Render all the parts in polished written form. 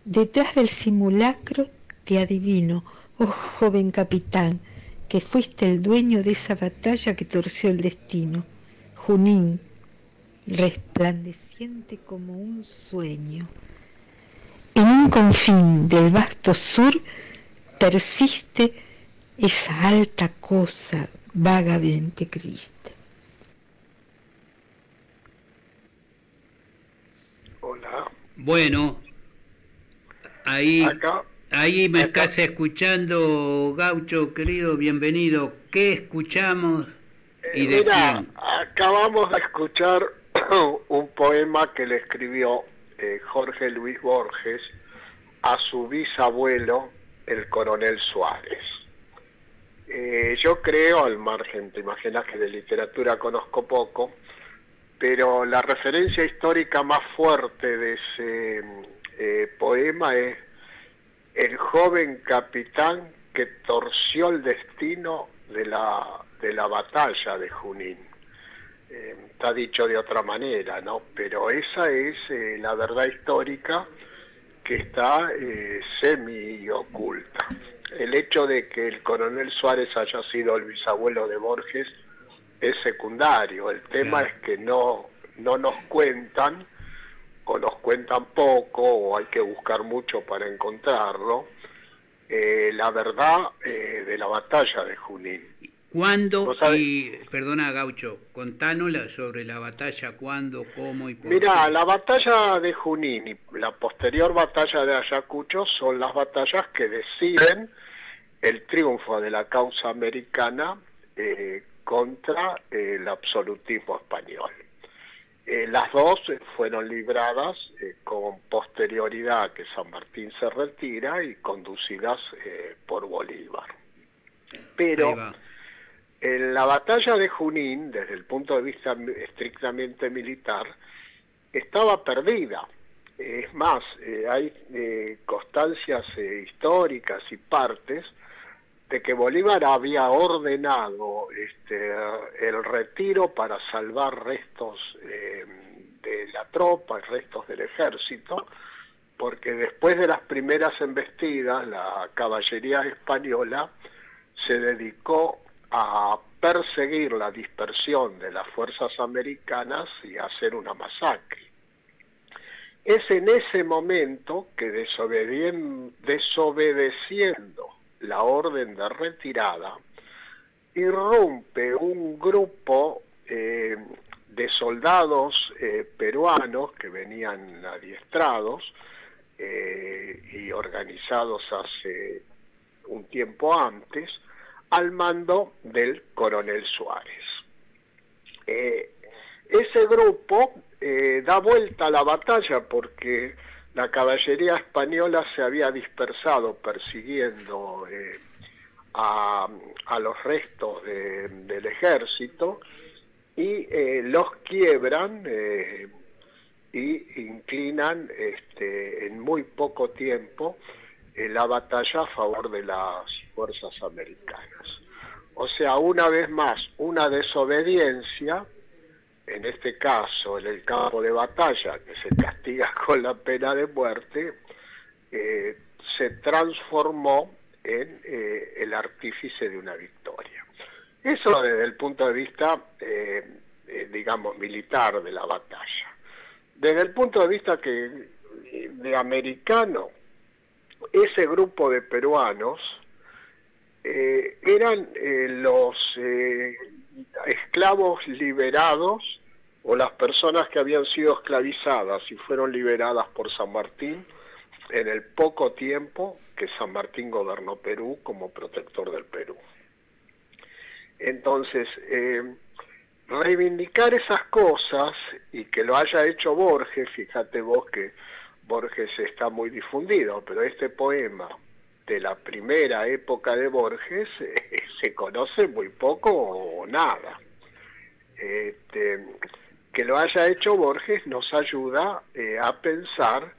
Detrás del simulacro te adivino, oh joven capitán, que fuiste el dueño de esa batalla que torció el destino. Junín, resplandeciente como un sueño. En un confín del vasto sur persiste esa alta cosa vagamente triste. Hola. Bueno, ahí, Acá, ahí me acá, estás escuchando, Gaucho, querido, bienvenido. ¿Qué escuchamos y de mira, quién? acabamos de escuchar un poema que le escribió Jorge Luis Borges a su bisabuelo, el coronel Suárez. Yo creo, al margen, te imaginas que de literatura conozco poco, pero la referencia histórica más fuerte de ese poema es el joven capitán que torció el destino de la batalla de Junín. Está dicho de otra manera, ¿no? Pero esa es la verdad histórica que está semi oculta. El hecho de que el coronel Suárez haya sido el bisabuelo de Borges es secundario. El tema Claro. es que no nos cuentan, o nos cuentan poco, o hay que buscar mucho para encontrarlo, la verdad de la batalla de Junín. ¿Cuándo? ¿Vos sabés? Y, perdona, Gaucho, contanos sobre la batalla, cuándo, cómo y por Mirá, qué. la batalla de Junín y la posterior batalla de Ayacucho son las batallas que deciden el triunfo de la causa americana contra el absolutismo español. Las dos fueron libradas con posterioridad que San Martín se retira y conducidas por Bolívar. Ahí Pero va. en la batalla de Junín, desde el punto de vista estrictamente militar, estaba perdida. Es más, hay constancias históricas y partes de que Bolívar había ordenado el retiro para salvar restos de la tropa, restos del ejército, porque después de las primeras embestidas, la caballería española se dedicó a perseguir la dispersión de las fuerzas americanas y a hacer una masacre. Es en ese momento que desobedeciendo la orden de retirada, irrumpe un grupo de soldados peruanos que venían adiestrados y organizados hace un tiempo antes, al mando del coronel Suárez. Ese grupo da vuelta a la batalla porque la caballería española se había dispersado persiguiendo a los restos del ejército y los quiebran y inclinan en muy poco tiempo la batalla a favor de las fuerzas americanas. O sea, una vez más, una desobediencia, en este caso en el campo de batalla, que se castiga con la pena de muerte, se transformó en el artífice de una victoria. Eso desde el punto de vista, digamos, militar de la batalla. Desde el punto de vista de americano, ese grupo de peruanos eran los esclavos liberados o las personas que habían sido esclavizadas y fueron liberadas por San Martín en el poco tiempo que San Martín gobernó Perú como protector del Perú. Entonces, reivindicar esas cosas y que lo haya hecho Borges, fíjate vos que Borges está muy difundido, pero este poema de la primera época de Borges se conoce muy poco o nada. Que lo haya hecho Borges nos ayuda a pensar,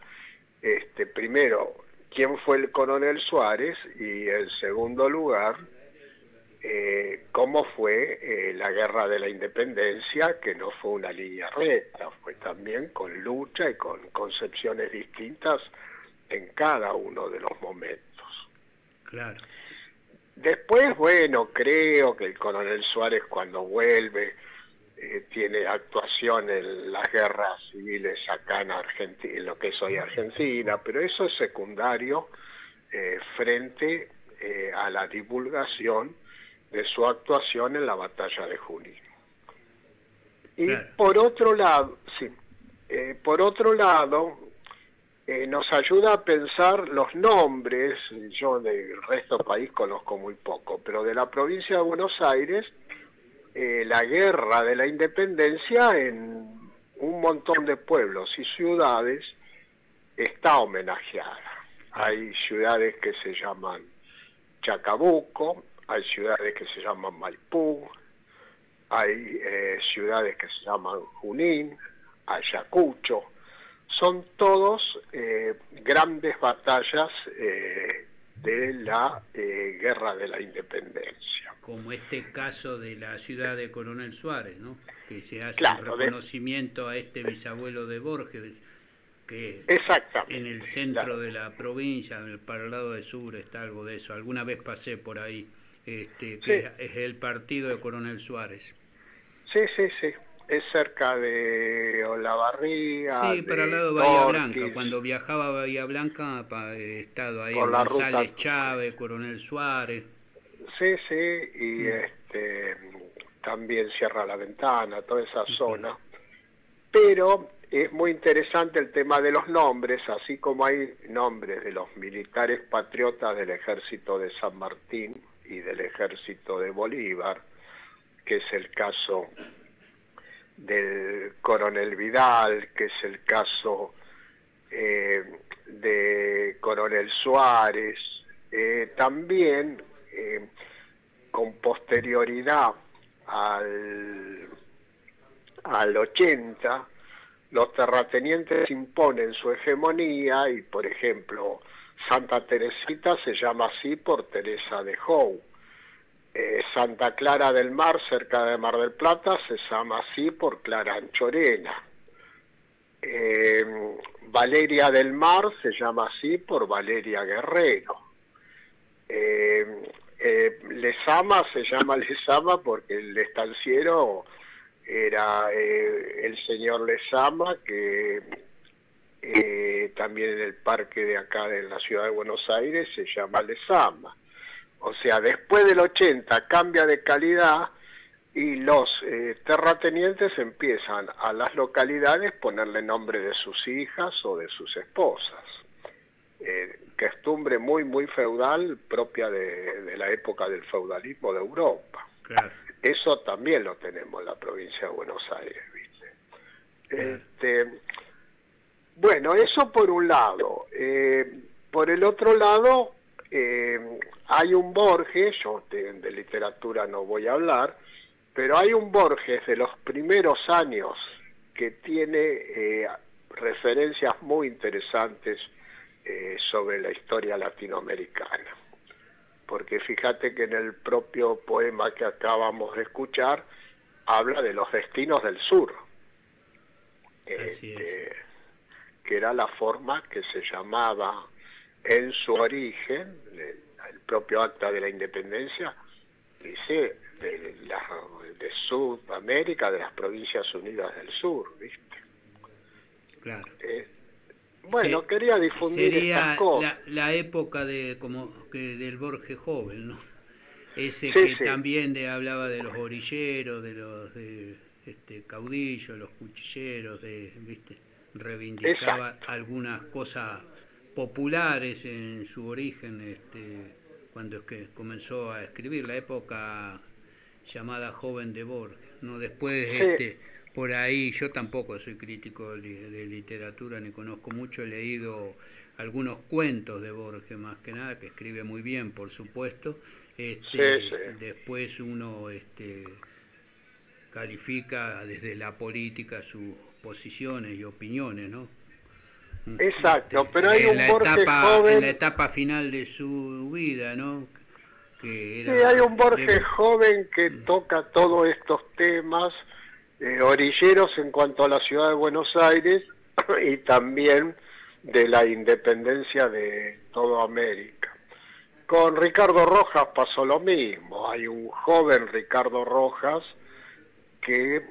primero, quién fue el coronel Suárez y, en segundo lugar, cómo fue la guerra de la independencia, que no fue una línea recta, fue también con lucha y con concepciones distintas en cada uno de los momentos. Claro. Después, bueno, creo que el coronel Suárez cuando vuelve tiene actuación en las guerras civiles acá en Argentina, en lo que es hoy Argentina, pero eso es secundario frente a la divulgación de su actuación en la batalla de Junín. Y claro. Por otro lado, nos ayuda a pensar los nombres. Yo del resto del país conozco muy poco, pero de la provincia de Buenos Aires, la guerra de la independencia en un montón de pueblos y ciudades está homenajeada. Hay ciudades que se llaman Chacabuco, hay ciudades que se llaman Maipú, hay ciudades que se llaman Junín, Ayacucho. Son todos grandes batallas de la guerra de la independencia. Como este caso de la ciudad de Coronel Suárez, ¿no? Que se hace claro, un reconocimiento a este bisabuelo de Borges, que en el centro claro. de la provincia, para el lado del sur, está algo de eso. Alguna vez pasé por ahí, que sí. Es el partido de Coronel Suárez. Sí. Es cerca de Olavarría. Sí, para el lado de Bahía Blanca. Cuando viajaba a Bahía Blanca, he estado ahí en González Chávez, Coronel Suárez. Sí, y también Sierra La Ventana, toda esa zona. Pero es muy interesante el tema de los nombres, así como hay nombres de los militares patriotas del Ejército de San Martín y del Ejército de Bolívar, que es el caso del coronel Vidal, que es el caso de coronel Suárez, también con posterioridad al 80, los terratenientes imponen su hegemonía y, por ejemplo, Santa Teresita se llama así por Teresa de Jou. Santa Clara del Mar, cerca de Mar del Plata, se llama así por Clara Anchorena. Valeria del Mar se llama así por Valeria Guerrero. Lezama se llama Lezama porque el estanciero era el señor Lezama, que también en el parque de acá de la ciudad de Buenos Aires se llama Lezama. O sea, después del 80 cambia de calidad y los terratenientes empiezan a las localidades ponerle nombre de sus hijas o de sus esposas. Costumbre muy feudal propia de la época del feudalismo de Europa. Claro. Eso también lo tenemos en la provincia de Buenos Aires, ¿viste? Bueno, eso por un lado. Por el otro lado, hay un Borges, yo de literatura no voy a hablar, pero hay un Borges de los primeros años que tiene referencias muy interesantes sobre la historia latinoamericana. Porque fíjate que en el propio poema que acabamos de escuchar habla de los destinos del sur, que era la forma que se llamaba en su origen, el propio acta de la independencia, dice de Sudamérica, de las Provincias Unidas del Sur, ¿viste? Claro. Bueno, quería difundir estas cosas. La época del Borges joven, ¿no? Ese que también hablaba de los orilleros, de los caudillos, los cuchilleros, ¿viste? Reivindicaba algunas cosas populares en su origen, cuando es que comenzó a escribir, la época llamada joven de Borges, ¿no? Después por ahí, yo tampoco soy crítico de literatura ni conozco mucho, he leído algunos cuentos de Borges más que nada, que escribe muy bien, por supuesto. Después uno califica desde la política sus posiciones y opiniones, ¿no? Exacto, pero hay un Borges joven... En la etapa final de su vida, ¿no? Hay un Borges joven que toca todos estos temas, orilleros en cuanto a la ciudad de Buenos Aires y también de la independencia de toda América. Con Ricardo Rojas pasó lo mismo. Hay un joven Ricardo Rojas que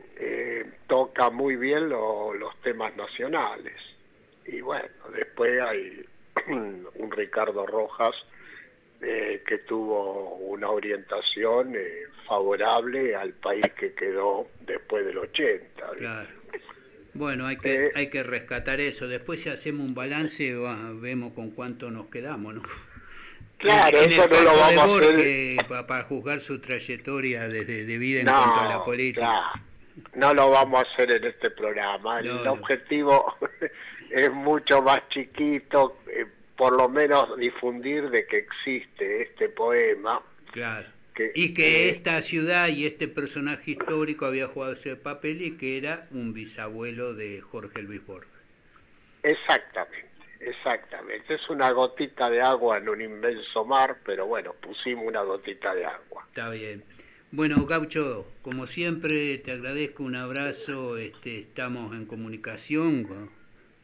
toca muy bien los temas nacionales. Y bueno, después hay un Ricardo Rojas que tuvo una orientación favorable al país que quedó después del 80. Claro. Bueno, hay que rescatar eso. Después si hacemos un balance, vemos con cuánto nos quedamos, ¿no? Claro, eso no lo vamos a hacer. Para juzgar su trayectoria de vida en cuanto a la política. Claro. No lo vamos a hacer en este programa. El objetivo es mucho más chiquito, por lo menos difundir de que existe este poema. Claro. Y que esta ciudad y este personaje histórico había jugado ese papel y que era un bisabuelo de Jorge Luis Borges. Exactamente. Es una gotita de agua en un inmenso mar, pero bueno, pusimos una gotita de agua. Está bien. Bueno, Gaucho, como siempre, te agradezco, un abrazo. Estamos en comunicación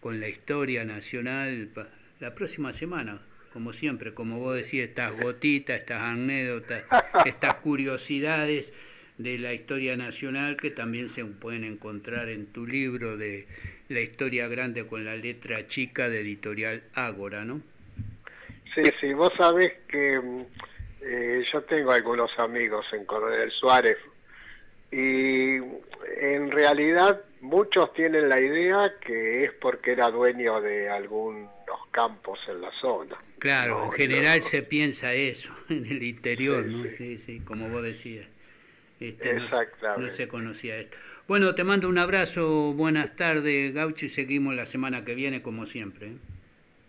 con la historia nacional la próxima semana, como siempre, como vos decís, estas gotitas, estas anécdotas, estas curiosidades de la historia nacional que también se pueden encontrar en tu libro de La historia grande con la letra chica, de Editorial Ágora, ¿no? Sí, vos sabés que yo tengo algunos amigos en Coronel Suárez y en realidad muchos tienen la idea que es porque era dueño de algunos campos en la zona. Claro, en general se piensa eso, en el interior, ¿no? Sí, como vos decías. Exactamente. No se conocía esto. Bueno, te mando un abrazo, buenas tardes, Gaucho, y seguimos la semana que viene como siempre.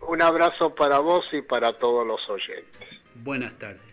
Un abrazo para vos y para todos los oyentes. Buenas tardes.